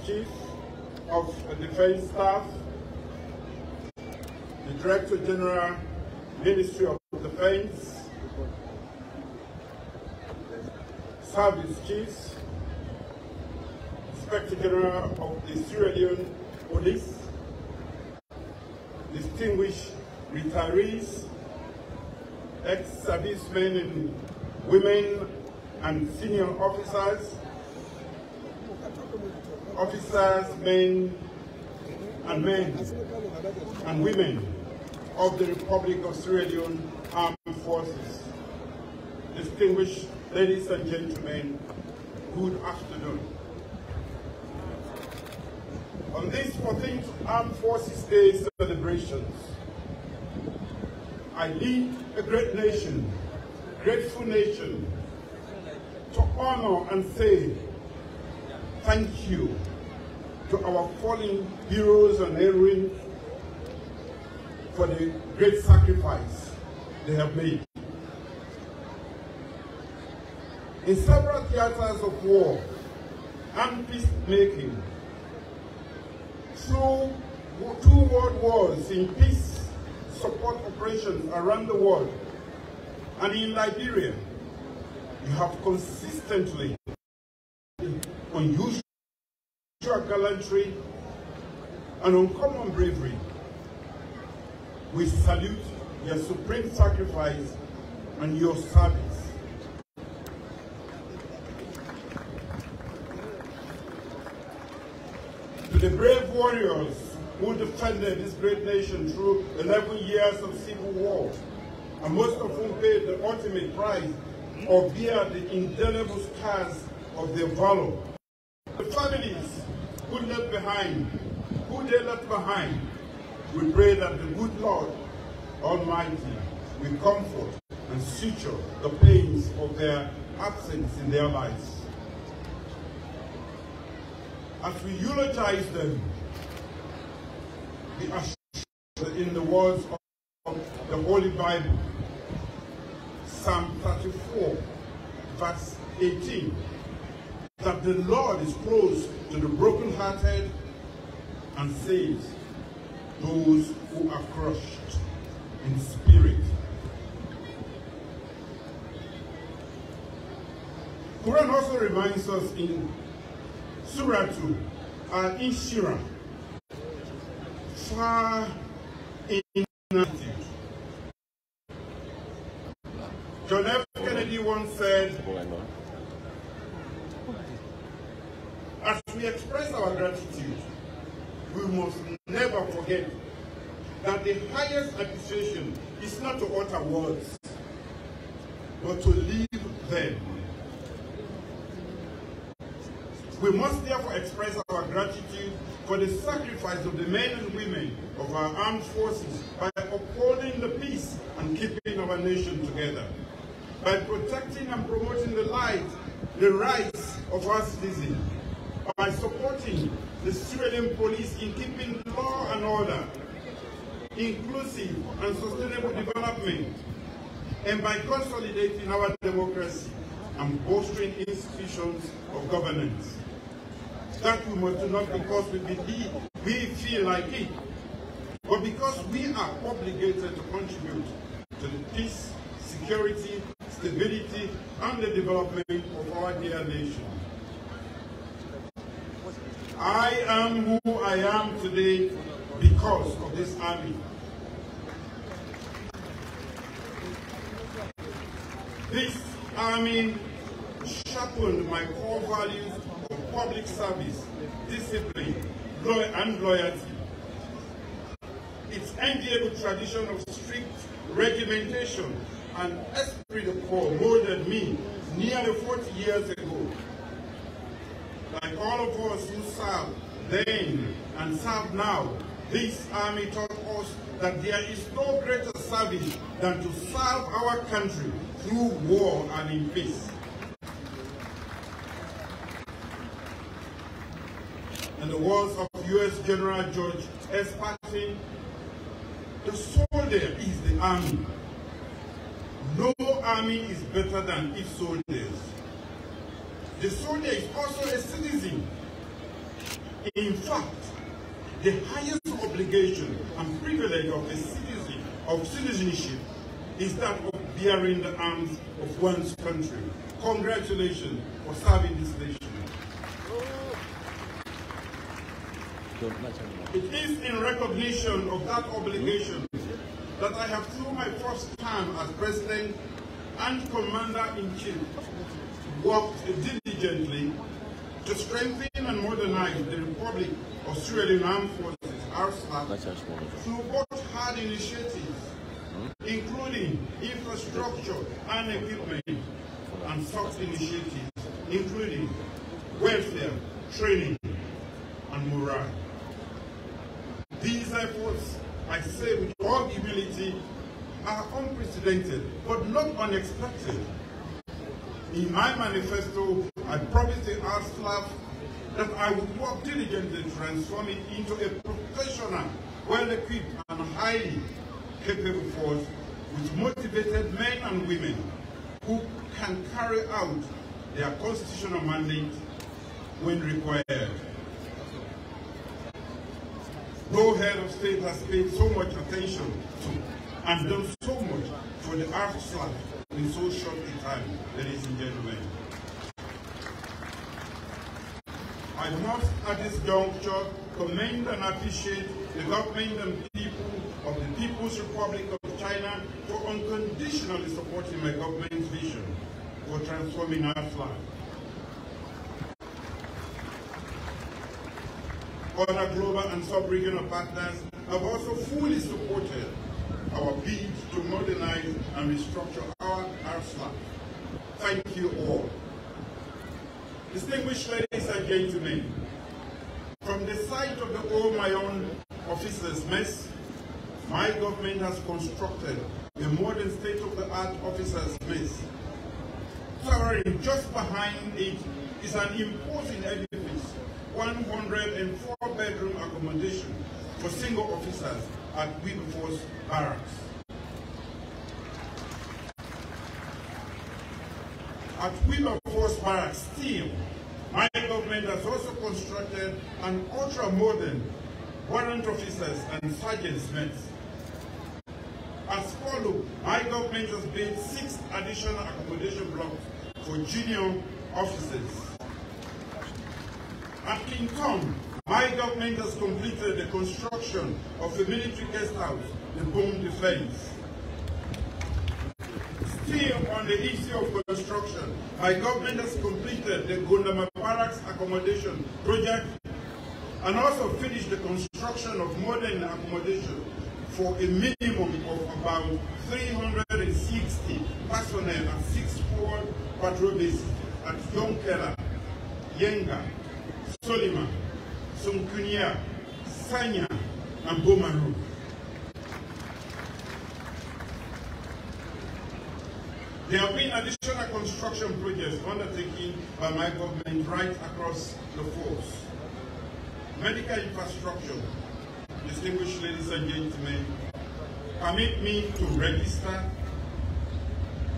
Chief of Defense Staff, the Director General, Ministry of Defense, Service Chiefs, Inspector General of the Sierra Leone Police, distinguished retirees, ex-servicemen and women and senior officers, men and women of the Republic of Sierra Leone Armed Forces. Distinguished ladies and gentlemen, good afternoon. On this 14th Armed Forces Day celebrations, I lead a great nation, grateful nation, to honor and say thank you to our fallen heroes and heroines for the great sacrifice they have made. In several theaters of war and peacemaking, through 2 world wars in peace support operations around the world, and in Liberia, you have consistently unusual gallantry and uncommon bravery. We salute your supreme sacrifice and your service. To the brave warriors who defended this great nation through 11 years of civil war, and most of whom paid the ultimate price or bear the indelible scars of their valor. The families who they left behind, we pray that the good Lord Almighty will comfort and suture the pains of their absence in their lives. As we eulogize them, be assured that in the words of the Holy Bible, Psalm 34, verse 18, that the Lord is close to the brokenhearted and saves those who are crushed in spirit. Quran also reminds us in Surah 2 and in Shira, far in attitude. John F. Kennedy once said, as we express our gratitude, we must never forget that the highest appreciation is not to utter words, but to live them. We must therefore express our gratitude for the sacrifice of the men and women of our armed forces by upholding the peace and keeping our nation together, by protecting and promoting the rights of our citizens, by supporting the Sierra Leone police in keeping law and order, inclusive and sustainable development, and by consolidating our democracy and bolstering institutions of governance. That we must do not because we feel like it, but because we are obligated to contribute to the peace, security, stability, and the development of our dear nation. I am who I am today because of this army. This army sharpened my core values of public service, discipline, and loyalty. Its enviable tradition of strict regimentation and esprit de corps molded me nearly 40 years ago. Like all of us who served then and serve now, this army taught us that there is no greater service than to serve our country through war and in peace. In the words of U.S. General George S. Patton, the soldier is the army. No army is better than its soldiers. The soldier is also a citizen. In fact, the highest obligation and privilege of a citizen of citizenship is that of bearing the arms of one's country. Congratulations for serving this nation. It is in recognition of that obligation that I have, through my first term as President and Commander-in-Chief, worked diligently to strengthen and modernize the Republic of Sierra Leone Armed Forces, RSLA, through both hard initiatives, including infrastructure and equipment, and soft initiatives, including welfare, training, and morale. These efforts, I say with all humility, are unprecedented, but not unexpected. In my manifesto, I promised the RSLA that I would work diligently to transform it into a professional, well-equipped, and highly capable force with motivated men and women who can carry out their constitutional mandate when required. No head of state has paid so much attention to and done so much for the RSLA in so short a time, ladies and gentlemen. I must at this juncture commend and appreciate the government and people of the People's Republic of China for unconditionally supporting my government's vision for transforming RSLA. Other global and sub-regional partners have also fully supported our bid to modernize and restructure our RSLA. Thank you all. Distinguished ladies and gentlemen, from the site of the old Mayon officers' mess, my government has constructed a modern state-of-the-art officers' mess. Towering just behind it is an imposing edifice, 104-bedroom accommodation for single officers at Wilberforce Barracks. At Wilberforce Barracks, still, my government has also constructed an ultra-modern warrant officers and sergeants' mess. As follows, my government has built 6 additional accommodation blocks for junior officers. At King Kong, my government has completed the construction of the military guest house, the Bone Defense. Still on the issue of construction, my government has completed the Gundama Barracks accommodation project and also finished the construction of modern accommodation for a minimum of about 360 personnel at 6 forward patrol bases at Yonkela, Yenga, Solima, Sunkunia, Sanya, and Bomaru. There have been additional construction projects undertaken by my government right across the force. Medical infrastructure, distinguished ladies and gentlemen, permit me to register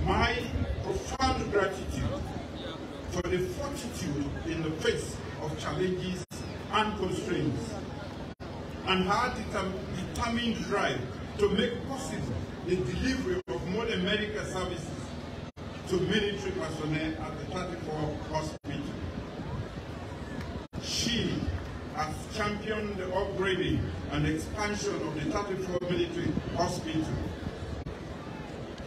my profound gratitude for the fortitude in the face of challenges and constraints, and her determined drive to make possible the delivery of modern medical services to military personnel at the 34 hospital. She has championed the upgrading and expansion of the 34 military hospital.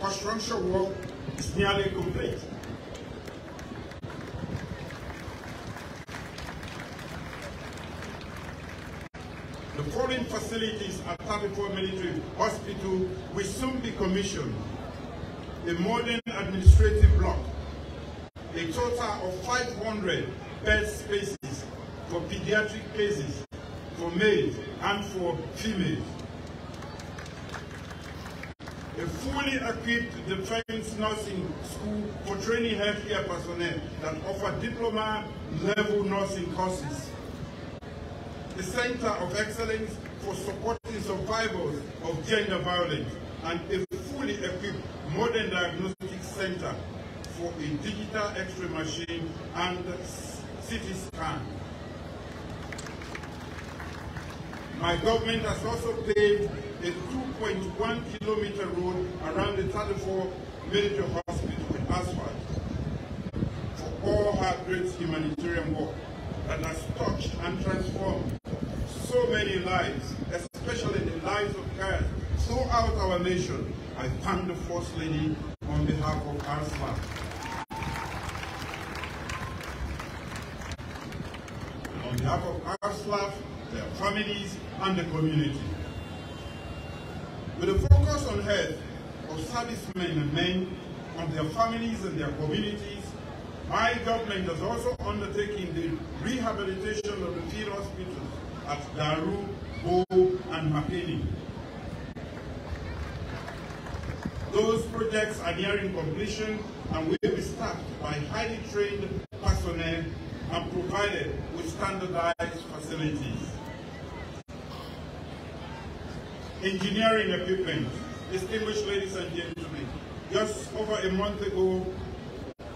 Construction work is nearly complete. The foreign facilities at 34 military hospital will soon be commissioned. A modern administrative block, a total of 500 bed spaces for pediatric cases, for males and for females. A fully equipped defense nursing school for training healthcare personnel that offer diploma-level nursing courses. A center of excellence for supporting survivors of gender violence, and a fully equipped modern diagnostic center for a digital X-ray machine and CT scan. My government has also paved a 2.1-kilometer road around the 34 military hospital with asphalt for all her great humanitarian work that has touched and transformed so many lives, especially the lives of girls throughout our nation. I thank the First Lady on behalf of our staff. On behalf of our staff, their families, and the community. With a focus on health of servicemen and men, on their families and their communities, my government has also undertaken the rehabilitation of the field hospitals at Daru, Bo, and Makeni. Those projects are nearing completion and will be staffed by highly trained personnel and provided with standardized facilities. Engineering equipment. Distinguished ladies and gentlemen, just over a month ago,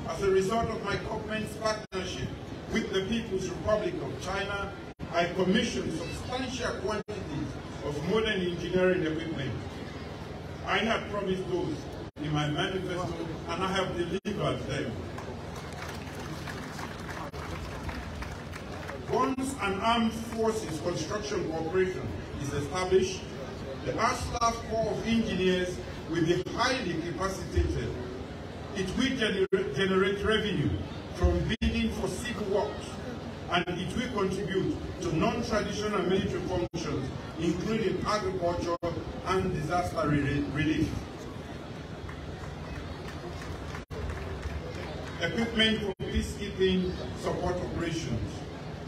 as a result of my government's partnership with the People's Republic of China, I commissioned substantial quantities of modern engineering equipment. I had promised those in my manifesto, and I have delivered them. Once an armed forces construction corporation is established, the ASLAF Corps of Engineers will be highly capacitated. It will generate revenue from bidding for civil works, and it will contribute to non-traditional military functions, including agriculture and disaster relief. Equipment for peacekeeping support operations.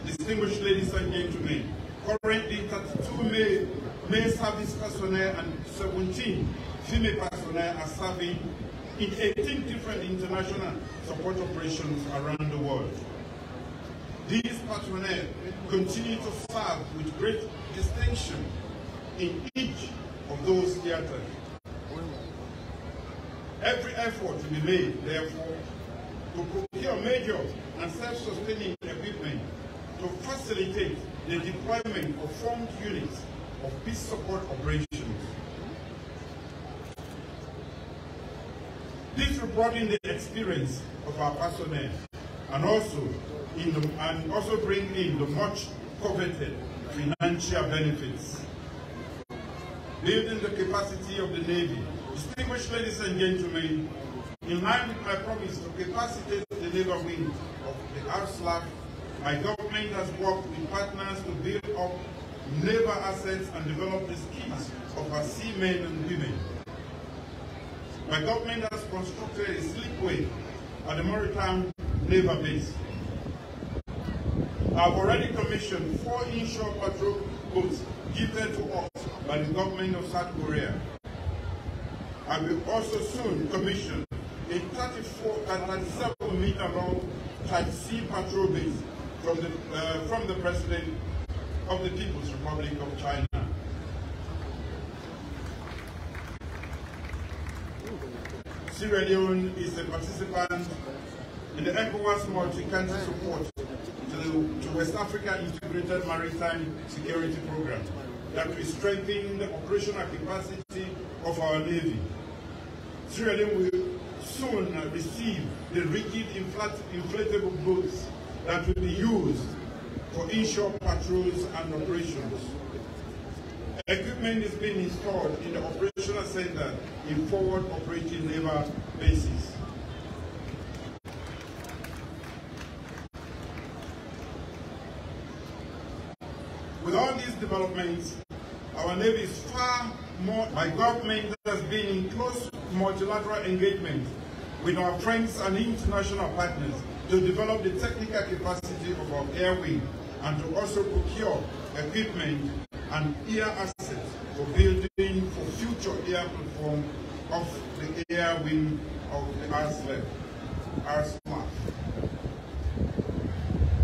Distinguished ladies and gentlemen, currently 32 male service personnel and 17 female personnel are serving in 18 different international support operations around the world. These personnel continue to serve with great distinction in each of those theaters. Every effort will be made, therefore, to procure major and self-sustaining equipment to facilitate the deployment of formed units of peace support operations. This will broaden the experience of our personnel and also bring in the much coveted financial benefits. Building the capacity of the Navy. Distinguished ladies and gentlemen, in line with my promise to capacitate the naval wing of the ASLAF, my government has worked with partners to build up naval assets and develop the skills of our seamen and women. My government has constructed a slipway at the Maritime Naval Base. I've already commissioned 4 inshore patrol boats gifted to us by the government of South Korea. I will also soon commission a 37-meter long type C patrol base from the President of the People's Republic of China. Sierra Leone is a participant in the ECOWAS multi-country support to West Africa Integrated Maritime Security Program that will strengthen the operational capacity of our Navy. Sierra Leone will soon receive the rigid inflatable boats that will be used for inshore patrols and operations. Equipment is being installed in the operational center in forward operating naval bases. With all these developments, our Navy is far more. My government has been in close multilateral engagement with our friends and international partners to develop the technical capacity of our air wing and to also procure equipment and air assets for building for future air platform of the air wing of the ASLAF.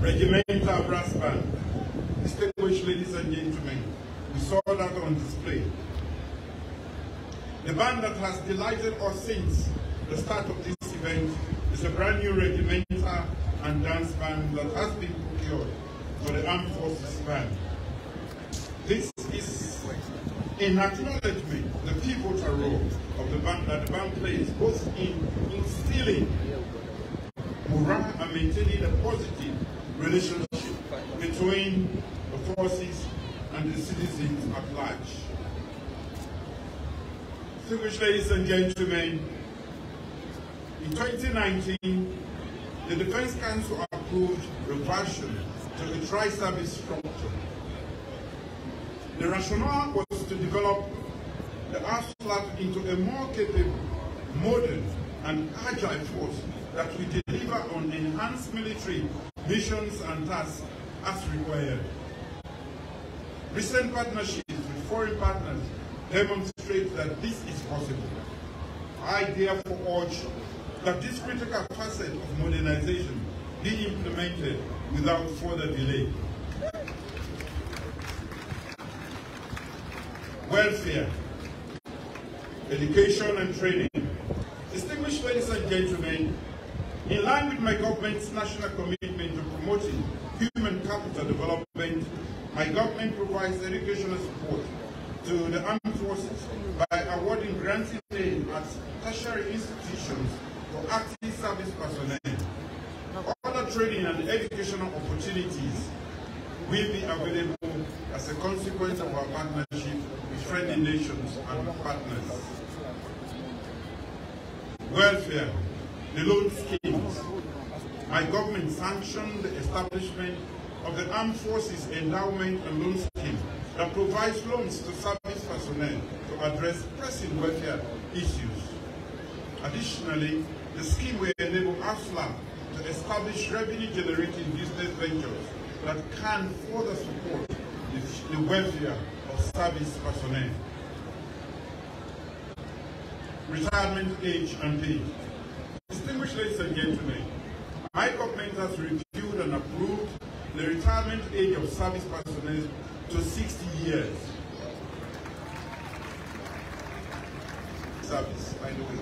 Regimental brass band. Distinguished ladies and gentlemen, we saw that on display. The band that has delighted us since the start of this event is a brand new regimental and dance band that has been procured for the Armed Forces Band. This is an acknowledgement the pivotal role of the band that the band plays, both in instilling morale and maintaining a positive relationship between the forces and the citizens at large. Distinguished ladies and gentlemen, in 2019, the Defense Council approved reversion to the tri-service structure. The rationale was to develop the ASLAF into a more capable, modern, and agile force that will deliver on enhanced military missions and tasks as required. Recent partnerships with foreign partners demonstrate that this is possible. I therefore urge that this critical facet of modernization be implemented without further delay. Welfare, education and training. Distinguished ladies and gentlemen, in line with my government's national commitment to promoting human capital development, my government provides educational support to the armed forces by awarding granting aid at tertiary institutions for active service personnel. Other training and educational opportunities will be available as a consequence of our partnership with friendly nations and partners. Welfare, the loan schemes. My government sanctioned the establishment of the Armed Forces Endowment and Loan Scheme that provides loans to service personnel to address pressing welfare issues. Additionally, the scheme will enable ASLAF to establish revenue-generating business ventures that can further support the welfare of service personnel. Retirement age and pay. Distinguished ladies and gentlemen, my government has reviewed and approved the retirement age of service personnel to 60 years. Service, by the way.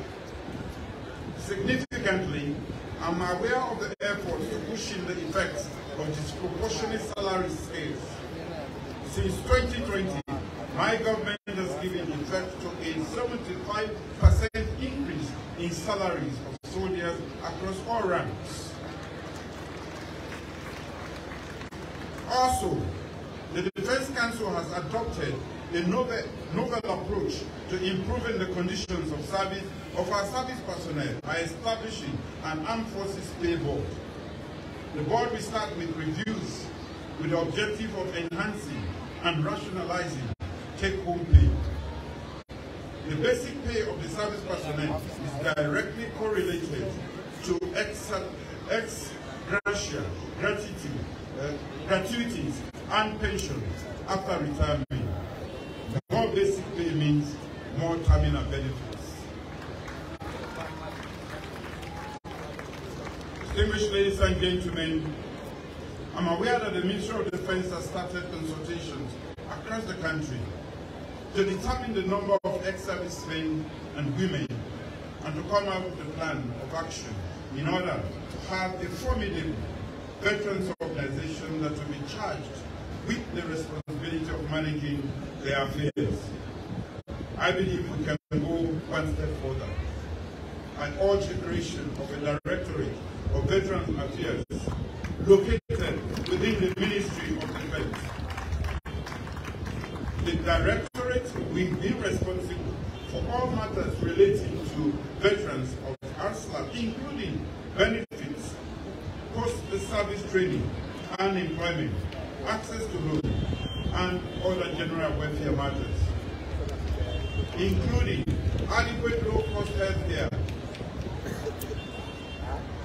Significantly, I'm aware of the efforts to cushion the effects of disproportionate salary scales. Since 2020, my government has given effect to a 75% increase in salaries of soldiers across all ranks. Also, the Defense Council has adopted a novel approach to improving the conditions of service of our service personnel by establishing an Armed Forces Pay Board. The board will start with reviews with the objective of enhancing and rationalizing take-home pay. The basic pay of the service personnel is directly correlated to ex gratia, gratuities, and pensions after retirement. More basic pay means more terminal benefits. Distinguished ladies and gentlemen, I'm aware that the Ministry of Defense has started consultations across the country to determine the number of ex-servicemen and women and to come up with a plan of action in order to have a formidable veterans organization that will be charged with the responsibility of managing their affairs. I believe we can go one step further. I urge the creation of a Directorate of Veterans Affairs located within the Ministry of Defense. The Directorate will be responsible for all matters relating to veterans of ASLAF, including benefits, post-service training and employment, access to loans, and other general welfare matters, including adequate low-cost health care.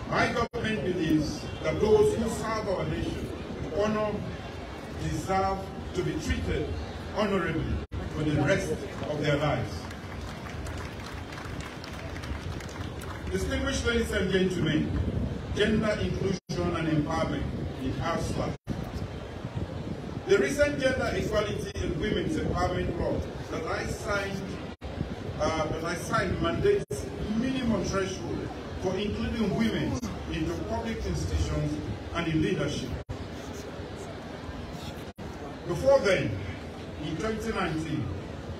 My government believes that those who serve our nation with honor deserve to be treated honorably for the rest of their lives. Distinguished ladies and gentlemen, gender inclusion and empowerment in ASLAF. The recent Gender Equality and Women's Empowerment Law that I signed mandates minimum threshold for including women into public institutions and in leadership. Before then, In 2019,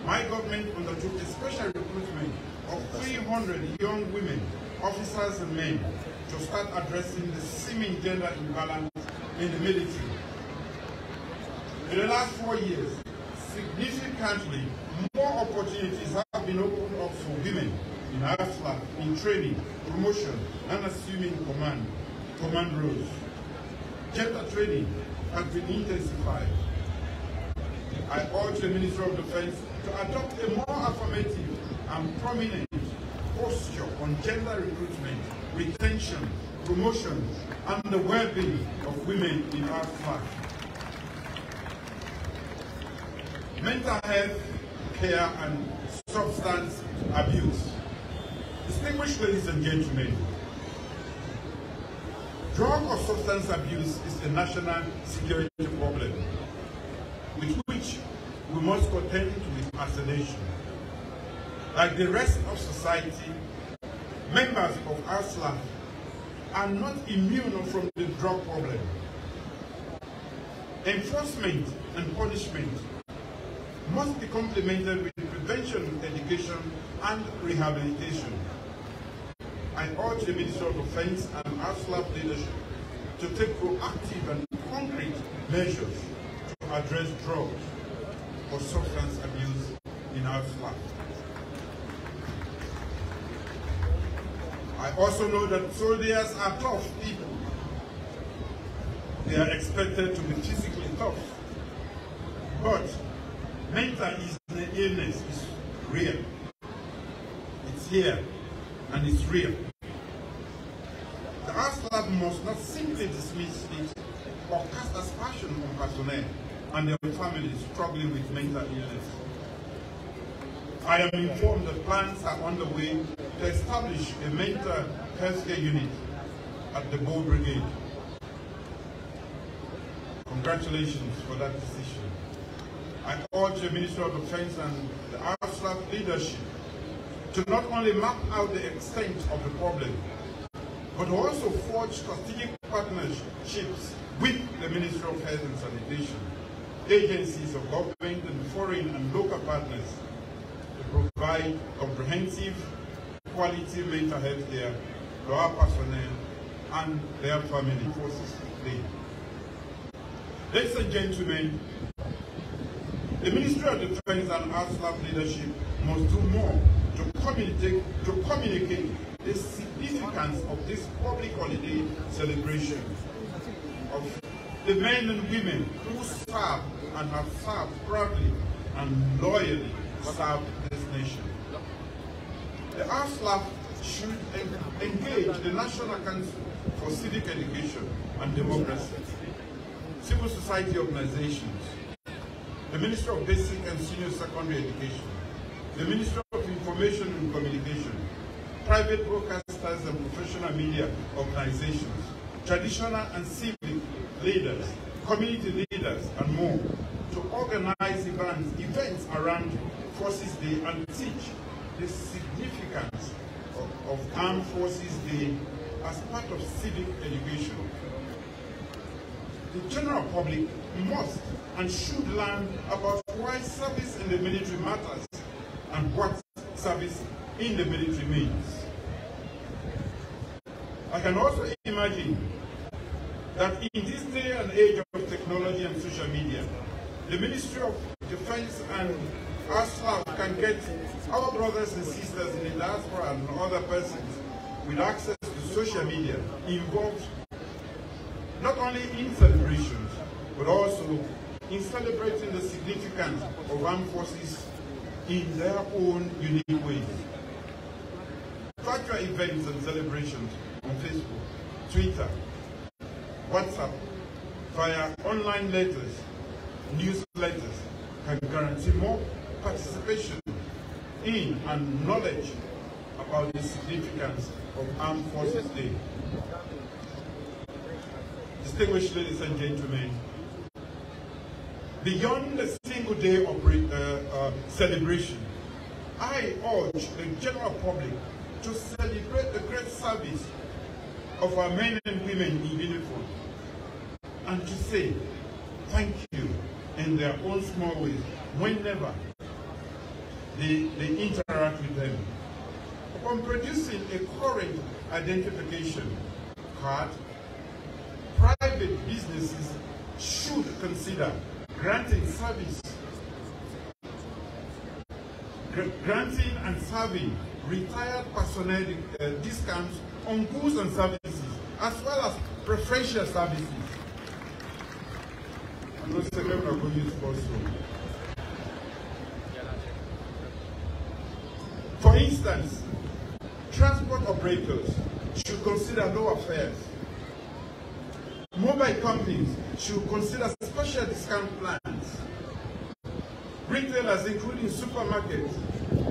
my government undertook a special recruitment of 300 young women, officers and men, to start addressing the seeming gender imbalance in the military. In the last 4 years, significantly more opportunities have been opened up for women in ASLA, in training, promotion, and assuming command roles. Gender training has been intensified. I urge the Ministry of Defense to adopt a more affirmative and prominent posture on gender recruitment, retention, promotion, and the well-being of women in our flag. Mental health care and substance abuse. Distinguished ladies and gentlemen, drug or substance abuse is a national security problem with which we must contend with isolation. Like the rest of society, members of ASLA are not immune from the drug problem. Enforcement and punishment must be complemented with prevention, education, and rehabilitation. I urge the Ministry of Defense and ASLA leadership to take proactive and concrete measures to address drugs or substance abuse in ASLA. I also know that soldiers are tough people. They are expected to be physically tough. But mental illness is real. It's here and it's real. The ASLA must not simply dismiss it or cast aspersion on personnel and their families struggling with mental illness. I am informed that plans are underway to establish a mental health care unit at the Bow Brigade. Congratulations for that decision. I urge the Ministry of Defense and the ASLA leadership to not only map out the extent of the problem, but also forge strategic partnerships with the Ministry of Health and Sanitation, agencies of government and foreign and local partners to provide comprehensive, quality mental health care to our personnel and their family forces today. Ladies and gentlemen, the Ministry of Defense and ASLA leadership must do more to communicate the significance of this public holiday celebration of the men and women who serve and have served proudly and loyally served this nation. The ASLA should engage the National Council for Civic Education and Democracy, civil society organizations, the Ministry of Basic and Senior Secondary Education, the Ministry of Information and Communication, private broadcasters and professional media organizations, traditional and civic leaders, community leaders, and more, to organize events around Forces Day and teach the significance of Armed Forces Day as part of civic education. The general public must and should learn about why service in the military matters and what service in the military means. I can also imagine that in this day and age of technology and social media, the Ministry of Defense and ASLA can get our brothers and sisters in the diaspora and other persons with access to social media involved not only in celebrations, but also in celebrating the significance of armed forces in their own unique ways. Virtual events and celebrations on Facebook, Twitter, WhatsApp, via online letters, newsletters can guarantee more participation in and knowledge about the significance of Armed Forces Day. Distinguished ladies and gentlemen, beyond the single day celebration, I urge the general public to celebrate the great service of our men and women in uniform and to say thank you in their own small ways whenever they interact with them. Upon producing a current identification card, private businesses should consider granting and serving retired personnel discounts on goods and services, as well as preferential services. I'm not saying I'm not going to use also. For instance, transport operators should consider lower fares. Mobile companies should consider special discount plans. Retailers, including supermarkets,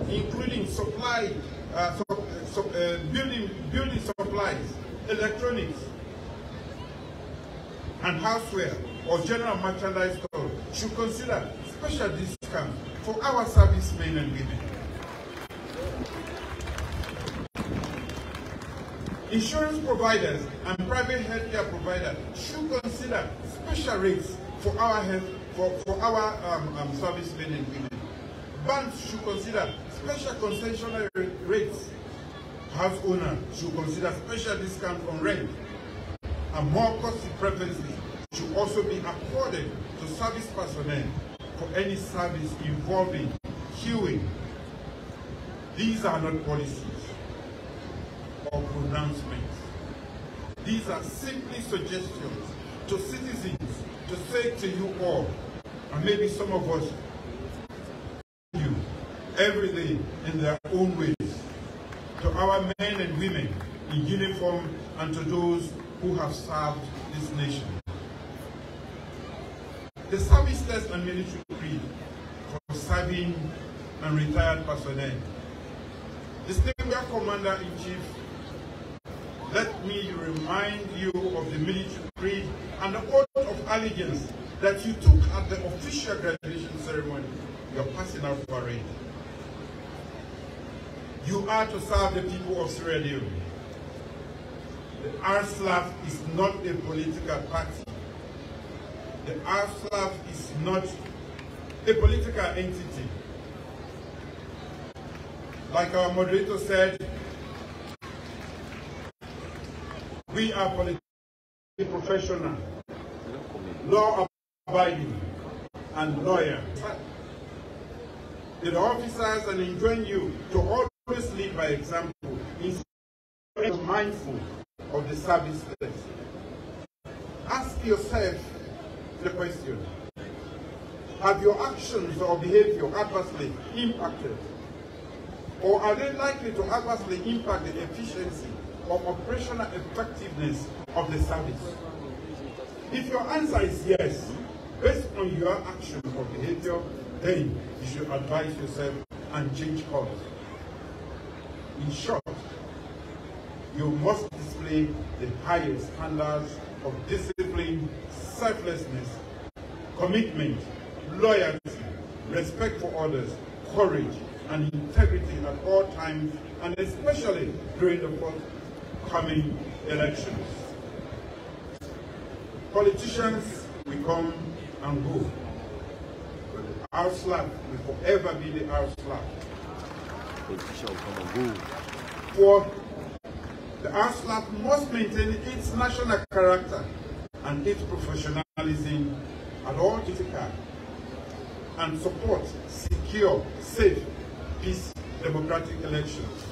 including building supplies, electronics, and houseware or general merchandise stores should consider special discounts for our servicemen and women. Insurance providers and private healthcare providers should consider special rates for our servicemen and women. Banks should consider special concessional rates. House owners should consider special discounts on rent. And more costly preferences should also be accorded to service personnel for any service involving queuing. These are not policies or pronouncements. These are simply suggestions to citizens to say to you all, and maybe some of us, you every day in their own ways, to our men and women in uniform and to those who have served this nation. The service test and military creed for serving and retired personnel. Distinguished Commander-in-Chief, let me remind you of the military creed and the oath of allegiance that you took at the official graduation ceremony, your passing out parade. You are to serve the people of Sierra Leone. The RSLAF is not a political party. The RSLAF is not a political entity. Like our moderator said, we are politically professional, law-abiding, and loyal. The officers and enjoin you to always lead by example, in mindful of the service test. Ask yourself the question: have your actions or behavior adversely impacted, or are they likely to adversely impact the efficiency or operational effectiveness of the service? If your answer is yes, based on your action or behavior, then you should advise yourself and change course. In short, you must display the highest standards of discipline, selflessness, commitment, loyalty, respect for others, courage, and integrity at all times, and especially during the forthcoming elections. Politicians will come and go, but the RSLAF will forever be the RSLAF. Politicians come and go. For the RSLAF must maintain its national character and its professionalism at all critical and support secure, safe, peace, democratic elections.